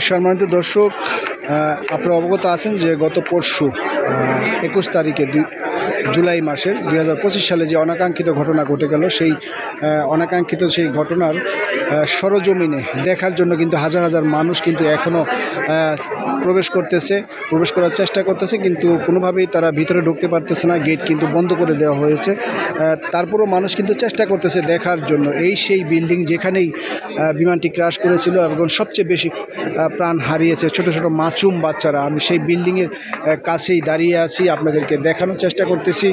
সম্মানিত দর্শক, আপনারা অবগত আছেন যে গত পরশু 21 তারিখে জুলাই মাসের 2025 সালে যে অনাকাঙ্ক্ষিত ঘটনা ঘটে গেল, সেই অনাকাঙ্ক্ষিত সেই ঘটনার সরজমিনে দেখার জন্য কিন্তু হাজার হাজার মানুষ কিন্তু এখনও প্রবেশ করার চেষ্টা করতেছে, কিন্তু কোনোভাবেই তারা ভিতরে ঢুকতে পারতেছে না। গেট কিন্তু বন্ধ করে দেওয়া হয়েছে। তারপরও মানুষ কিন্তু চেষ্টা করতেছে দেখার জন্য। এই সেই বিল্ডিং যেখানেই বিমানটি ক্র্যাশ করেছিল এবং সবচেয়ে বেশি প্রাণ হারিয়েছে ছোট ছোট মাসুম বাচ্চারা। আমি সেই বিল্ডিংয়ের কাছেই দাঁড়িয়ে আছি, আপনাদেরকে দেখানোর চেষ্টা করতেছি।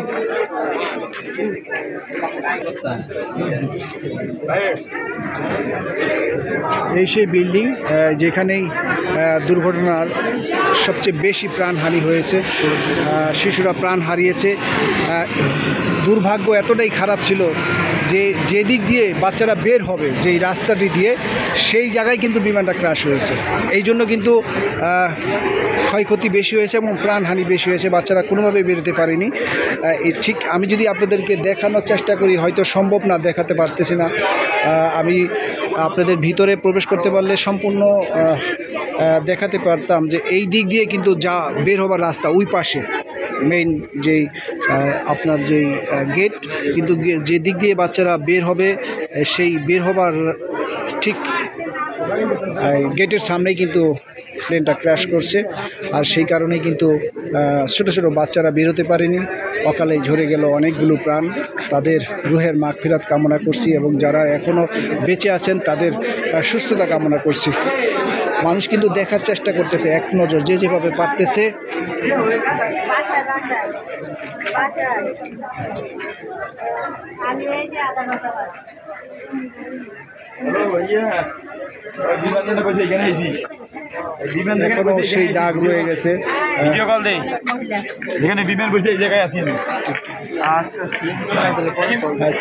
এই সেই বিল্ডিং যেখানেই দুর্ঘটনার সবচেয়ে বেশি প্রাণহানি হয়েছে, শিশুরা প্রাণ হারিয়েছে। দুর্ভাগ্য এতটাই খারাপ ছিল যে যেদিক দিয়ে বাচ্চারা বের হবে, যেই রাস্তাটি দিয়ে, সেই জায়গায় কিন্তু বিমানটা ক্র্যাশ হয়েছে। এই জন্য কিন্তু ক্ষয়ক্ষতি বেশি হয়েছে এবং প্রাণহানি বেশি হয়েছে। বাচ্চারা কোনোভাবেই বেরোতে পারেনি। ঠিক আমি যদি আপনাদেরকে দেখানোর চেষ্টা করি, হয়তো সম্ভব না, দেখাতে পারতেছি না। আমি আপনাদের ভিতরে প্রবেশ করতে পারলে সম্পূর্ণ দেখাতে পারতাম যে এই দিক দিয়ে কিন্তু যা বের হবার রাস্তা, ওই পাশে মেইন যেই আপনার যেই গেট, কিন্তু যে দিক দিয়ে বাচ্চারা বের হবে, সেই বের হবার ঠিক গেটের সামনেই কিন্তু প্লেনটা ক্র্যাশ করছে। আর সেই কারণেই কিন্তু ছোট ছোট বাচ্চারা বেরোতে পারেনি। অকালে ঝরে গেল অনেকগুলো প্রাণ। তাদের রুহের মাগফিরাত কামনা করছি এবং যারা এখনও বেঁচে আছেন তাদের সুস্থতা কামনা করছি। মানুষ কিন্তু দেখার চেষ্টা করতেছে এক নজর, যে যেভাবে পারতেছে। এখনো সেই দাগ রয়ে গেছে।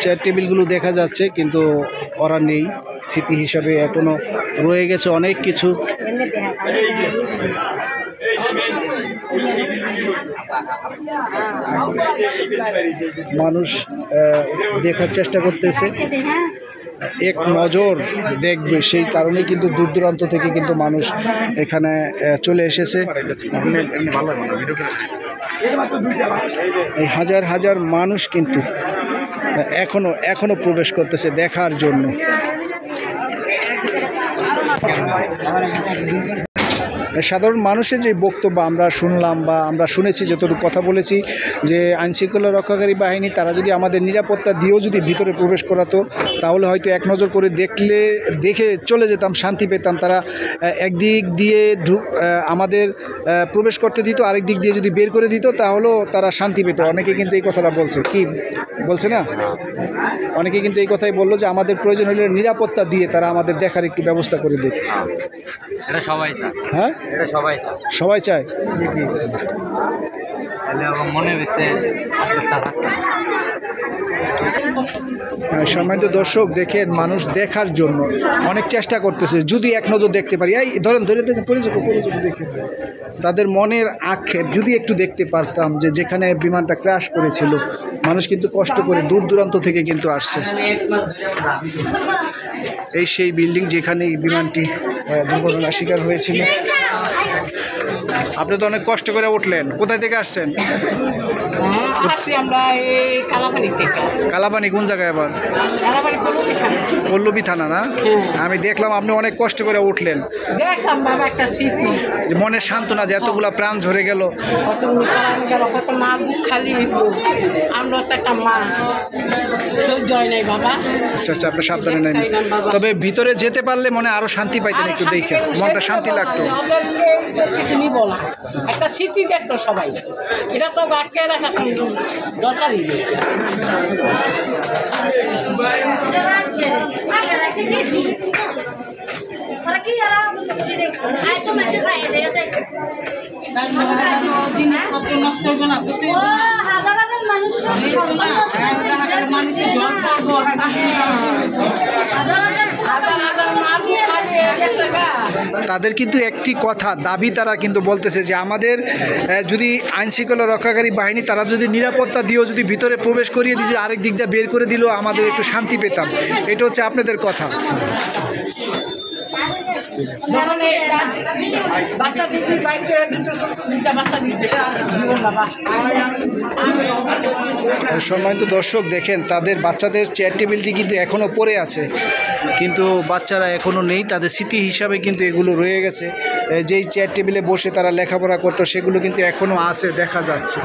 চেয়ার টেবিলগুলো দেখা যাচ্ছে, কিন্তু ওরা নেই। স্মৃতি হিসাবে এখনো রয়ে গেছে অনেক কিছু। মানুষ দেখার চেষ্টা করতেছে, এক নজর দেখবে, সেই কারণে কিন্তু দূর দূরান্ত থেকে কিন্তু মানুষ এখানে চলে এসেছে। এই হাজার হাজার মানুষ কিন্তু এখনো প্রবেশ করতেছে দেখার জন্য। সাধারণ মানুষের যে বক্তব্য আমরা শুনলাম বা আমরা শুনেছি, যতটুকু কথা বলেছি, যে আইনশৃঙ্খলা রক্ষাকারী বাহিনী তারা যদি আমাদের নিরাপত্তা দিয়েও যদি ভিতরে প্রবেশ করাতো, তাহলে হয়তো এক নজর করে দেখে চলে যেতাম, শান্তি পেতাম। তারা একদিক দিয়ে আমাদের প্রবেশ করতে দিত, আরেক দিক দিয়ে যদি বের করে দিত, তাহলেও তারা শান্তি পেত। অনেকে কিন্তু এই কথাটা বলছে, কি বলছে না, অনেকে কিন্তু এই কথাই বললো যে আমাদের প্রয়োজন হলে নিরাপত্তা দিয়ে তারা আমাদের দেখার একটু ব্যবস্থা করে দেয়। এটা সবাই চায়। হ্যাঁ, এটা সবাই চায়। সম্মানিত দর্শক, দেখেন মানুষ দেখার জন্য অনেক চেষ্টা করতেছে, যদি এক নজর দেখতে পারি। এই ধরে দেখে তাদের মনের আক্ষেপ, যদি একটু দেখতে পারতাম যে যেখানে বিমানটা ক্র্যাশ করেছিল, মানুষ কিন্তু কষ্ট করে দূর দূরান্ত থেকে কিন্তু আসছে। এই সেই বিল্ডিং যেখানে বিমানটি দুর্ঘটনার শিকার হয়েছিল। আপনি তো অনেক কষ্ট করে উঠলেন, কোথায় থেকে আসছেন? আমরা এই কালাপানি কোন জায়গায়? আবার পল্লবী থানা না? আমি দেখলাম আপনি অনেক কষ্ট করে উঠলেন। দেখলাম বাবা একটা স্মৃতি, যে মনের সান্ত্বনা, যে এতগুলা প্রাণ ঝরে গেল, কত মা বুক খালি, আমরা তো একটা মা সহ্য হয় নাই বাবা। আচ্ছা আচ্ছা, আপনার সাবধানে নেন। তবে ভিতরে যেতে পারলে মনে আরো শান্তি পাইতেন, একটু দেখে মনটা শান্তি লাগতো। কিছু নিব না, একটা স্মৃতি দেখতো সবাই। এটা তো আটকে রাখা দরকারই নেই। তাদের কিন্তু একটি কথা দাবি, তারা কিন্তু বলতেছে যে আমাদের যদি আইনশৃঙ্খলা রক্ষাকারী বাহিনী তারা যদি নিরাপত্তা দিয়েও যদি ভিতরে প্রবেশ করিয়ে দিয়ে আরেক দিক দিয়ে বের করে দিলেও আমাদের একটু শান্তি পেতাম। এটা হচ্ছে আপনাদের কথা। যখন এই বাচ্চা দিচ্ছি বাইক করে দিত দুটা বাচ্চা দিতে জীবন বাবা সম্মানিত দর্শক দেখেন তাদের বাচ্চাদের চেয়ার টেবিলটি কিন্তু এখনও পড়ে আছে, কিন্তু বাচ্চারা এখনও নেই, তাদের স্মৃতি হিসাবে কিন্তু এগুলো রয়ে গেছে। যেই চেয়ার টেবিলে বসে তারা লেখাপড়া করতো সেগুলো কিন্তু এখনও আছে, দেখা যাচ্ছে।